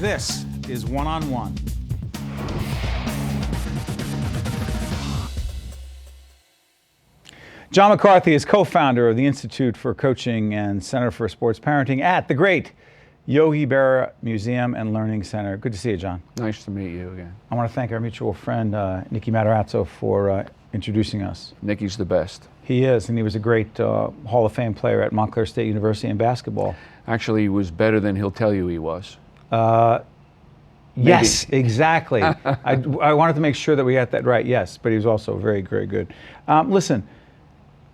This is One on One. John McCarthy is co-founder of the Institute for Coaching and Center for Sports Parenting at the great Yogi Berra Museum and Learning Center. Good to see you, John. Nice to meet you again. I want to thank our mutual friend, Nicky Matarazzo, for introducing us. Nicky's the best. He is, and he was a great Hall of Fame player at Montclair State University in basketball. Actually, he was better than he'll tell you he was. Yes, exactly. I wanted to make sure that we got that right, yes, but he was also very, very good. Listen,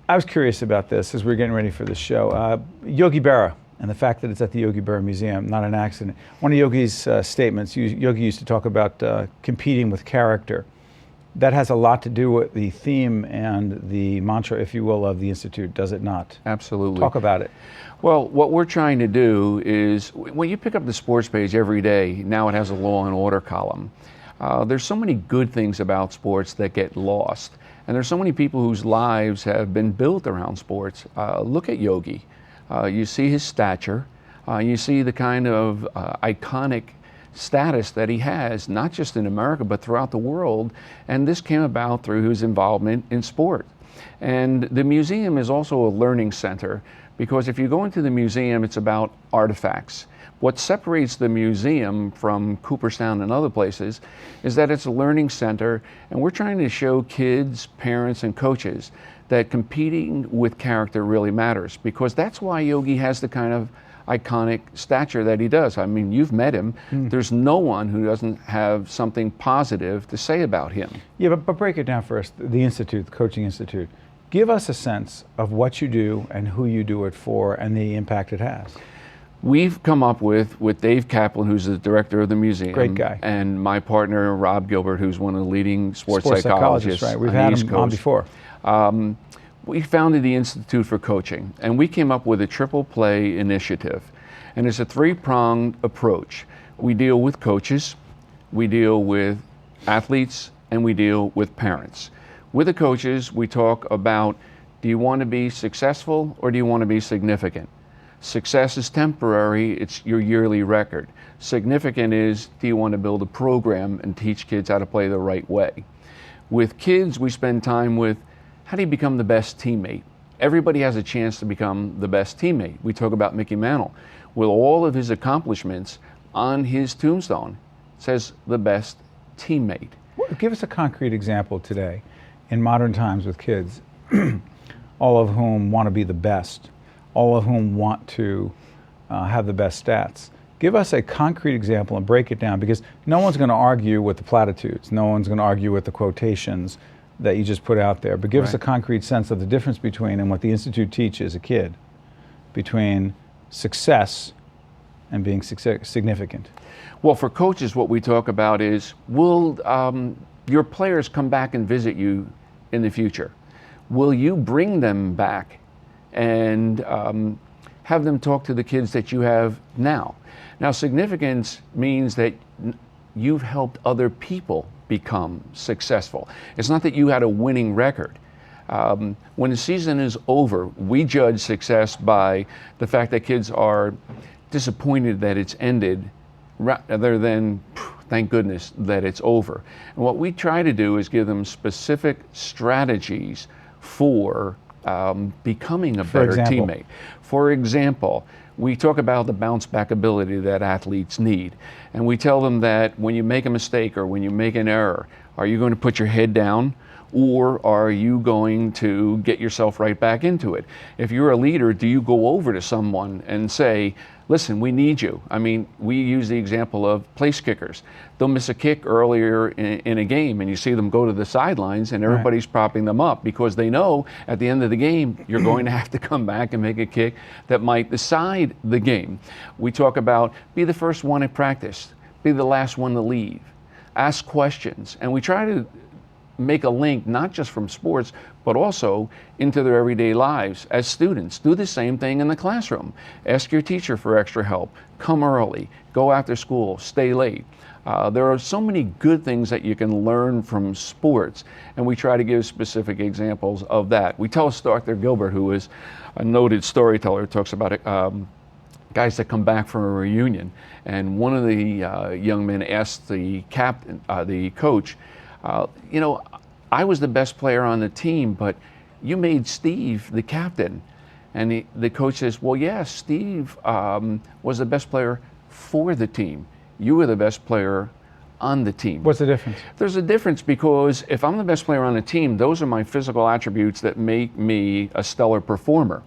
I was curious about this as we were getting ready for this show. Yogi Berra, and the fact that it's at the Yogi Berra Museum, not an accident. One of Yogi's statements, Yogi used to talk about competing with character. That has a lot to do with the theme and the mantra, if you will, of the Institute, does it not? Absolutely. Talk about it. Well, what we're trying to do is, when you pick up the sports page every day, now it has a law and order column. There's so many good things about sports that get lost. And there's so many people whose lives have been built around sports. Look at Yogi. You see his stature. You see the kind of iconic status that he has, not just in America, but throughout the world. And this came about through his involvement in sport. And the museum is also a learning center, because if you go into the museum, it's about artifacts. What separates the museum from Cooperstown and other places is that it's a learning center, and we're trying to show kids, parents, and coaches that competing with character really matters, because that's why Yogi has the kind of iconic stature that he does. I mean, you've met him. There's no one who doesn't have something positive to say about him. Yeah, but break it down for us, the Institute, the Coaching Institute. Give us a sense of what you do and who you do it for and the impact it has. We've come up with Dave Kaplan, who's the director of the museum. Great guy. And my partner, Rob Gilbert, who's one of the leading sports psychologists. Right. We've had him on before. We founded the Institute for Coaching, and we came up with a triple play initiative. And it's a three-pronged approach. We deal with coaches, we deal with athletes, and we deal with parents. With the coaches, we talk about, do you want to be successful or do you want to be significant? Success is temporary, it's your yearly record. Significant is, do you want to build a program and teach kids how to play the right way? With kids, we spend time with, how do you become the best teammate? Everybody has a chance to become the best teammate. We talk about Mickey Mantle. With all of his accomplishments, on his tombstone says the best teammate. Give us a concrete example today in modern times with kids, all of whom want to be the best, all of whom want to have the best stats. Give us a concrete example and break it down, because no one's going to argue with the platitudes. No one's going to argue with the quotations that you just put out there. But give us a concrete sense of the difference between, and what the Institute teaches a kid, between success and being significant. Well, for coaches, what we talk about is, will your players come back and visit you in the future? Will you bring them back and have them talk to the kids that you have now? Now, significance means that you've helped other people become successful. It's not that you had a winning record. When the season is over, we judge success by the fact that kids are disappointed that it's ended, rather than, thank goodness that it's over. And what we try to do is give them specific strategies for becoming a better teammate. For example, we talk about the bounce back ability that athletes need. And we tell them that when you make a mistake or when you make an error, are you going to put your head down, or are you going to get yourself right back into it? If you're a leader, do you go over to someone and say, listen, we need you? I mean, we use the example of place kickers. They'll miss a kick earlier in a game, and you see them go to the sidelines, and everybody's propping them up, because they know at the end of the game, you're going to have to come back and make a kick that might decide the game. We talk about, be the first one at practice, be the last one to leave, ask questions, and we try to make a link not just from sports, but also into their everyday lives as students. Do the same thing in the classroom. Ask your teacher for extra help. Come early. Go after school. Stay late. There are so many good things that you can learn from sports, and we try to give specific examples of that. We tell Dr. Gilbert, who is a noted storyteller, talks about guys that come back from a reunion, and one of the young men asked the captain, the coach, you know, I was the best player on the team, but you made Steve the captain. And the coach says, well, yeah, Steve was the best player for the team. You were the best player on the team. What's the difference? There's a difference, because if I'm the best player on the team, those are my physical attributes that make me a stellar performer.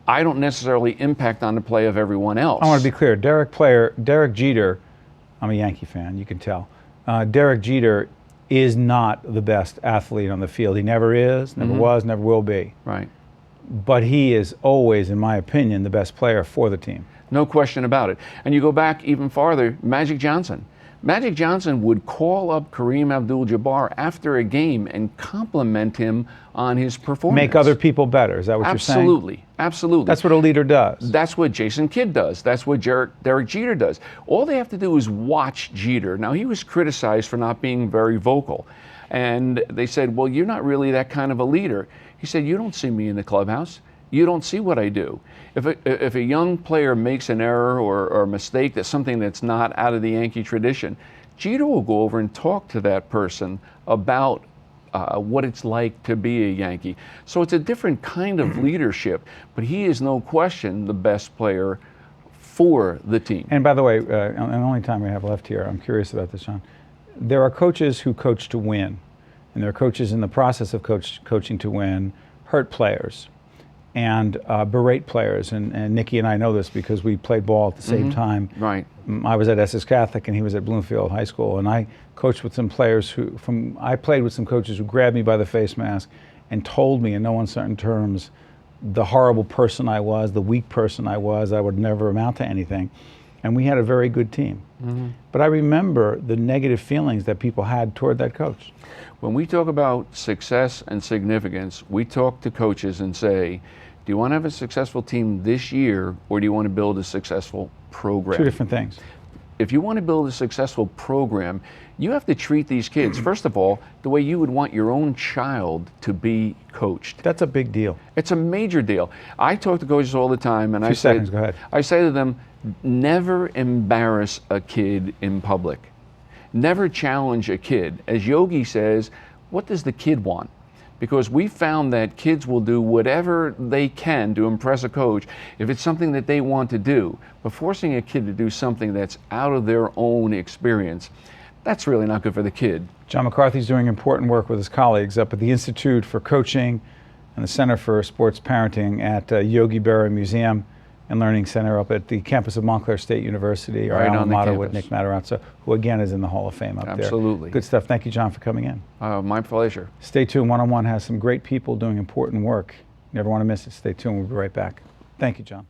I don't necessarily impact on the play of everyone else. I want to be clear. Derek Jeter, I'm a Yankee fan, you can tell. Derek Jeter is not the best athlete on the field. He never is, never was, never will be. Right. But he is always, in my opinion, the best player for the team. No question about it. And you go back even farther, Magic Johnson. Magic Johnson would call up Kareem Abdul-Jabbar after a game and compliment him on his performance. Make other people better, is that what you're saying? Absolutely, absolutely. That's what a leader does. That's what Jason Kidd does. That's what Derek Jeter does. All they have to do is watch Jeter. Now, he was criticized for not being very vocal. And they said, well, you're not really that kind of a leader. He said, you don't see me in the clubhouse. You don't see what I do. If a young player makes an error or a mistake, that's something that's not out of the Yankee tradition, Jeter will go over and talk to that person about what it's like to be a Yankee. So it's a different kind of leadership, but he is no question the best player for the team. And by the way, the only time we have left here, I'm curious about this, John. There are coaches who coach to win, and there are coaches in the process of coaching to win hurt players and berate players. And Nicky and I know this because we played ball at the same time. Right. I was at Essex Catholic and he was at Bloomfield High School, and I coached with some players I played with some coaches who grabbed me by the face mask and told me in no uncertain terms the horrible person I was, the weak person I was, I would never amount to anything. And we had a very good team. But I remember the negative feelings that people had toward that coach. When we talk about success and significance, we talk to coaches and say, do you want to have a successful team this year, or do you want to build a successful program? Two different things. If you want to build a successful program, you have to treat these kids, first of all, the way you would want your own child to be coached. That's a big deal. It's a major deal. I talk to coaches all the time, and Go ahead. I say to them, never embarrass a kid in public. Never challenge a kid. As Yogi says, what does the kid want? Because we found that kids will do whatever they can to impress a coach if it's something that they want to do. But forcing a kid to do something that's out of their own experience, that's really not good for the kid. John McCarthy's doing important work with his colleagues up at the Institute for Coaching and the Center for Sports Parenting at Yogi Berra Museum and Learning Center up at the campus of Montclair State University, our alma mater with Nick Matarazzo, who again is in the Hall of Fame up there. Absolutely. Good stuff. Thank you, John, for coming in. My pleasure. Stay tuned. One-on-One has some great people doing important work. You never want to miss it. Stay tuned. We'll be right back. Thank you, John.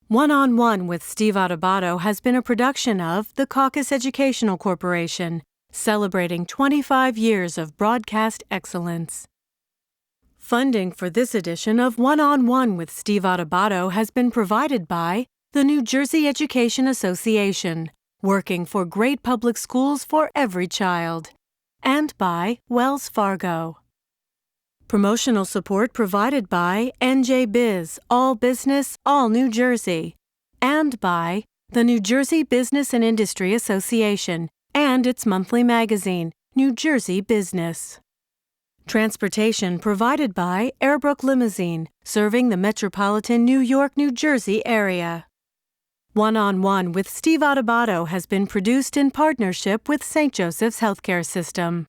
One-on-One with Steve Adubato has been a production of the Caucus Educational Corporation, celebrating 25 years of broadcast excellence. Funding for this edition of One-on-One with Steve Adubato has been provided by the New Jersey Education Association, working for great public schools for every child, and by Wells Fargo. Promotional support provided by NJ Biz, All Business, All New Jersey, and by the New Jersey Business and Industry Association and its monthly magazine, New Jersey Business. Transportation provided by Airbrook Limousine, serving the metropolitan New York, New Jersey area. One-on-One with Steve Adubato has been produced in partnership with St. Joseph's Healthcare System.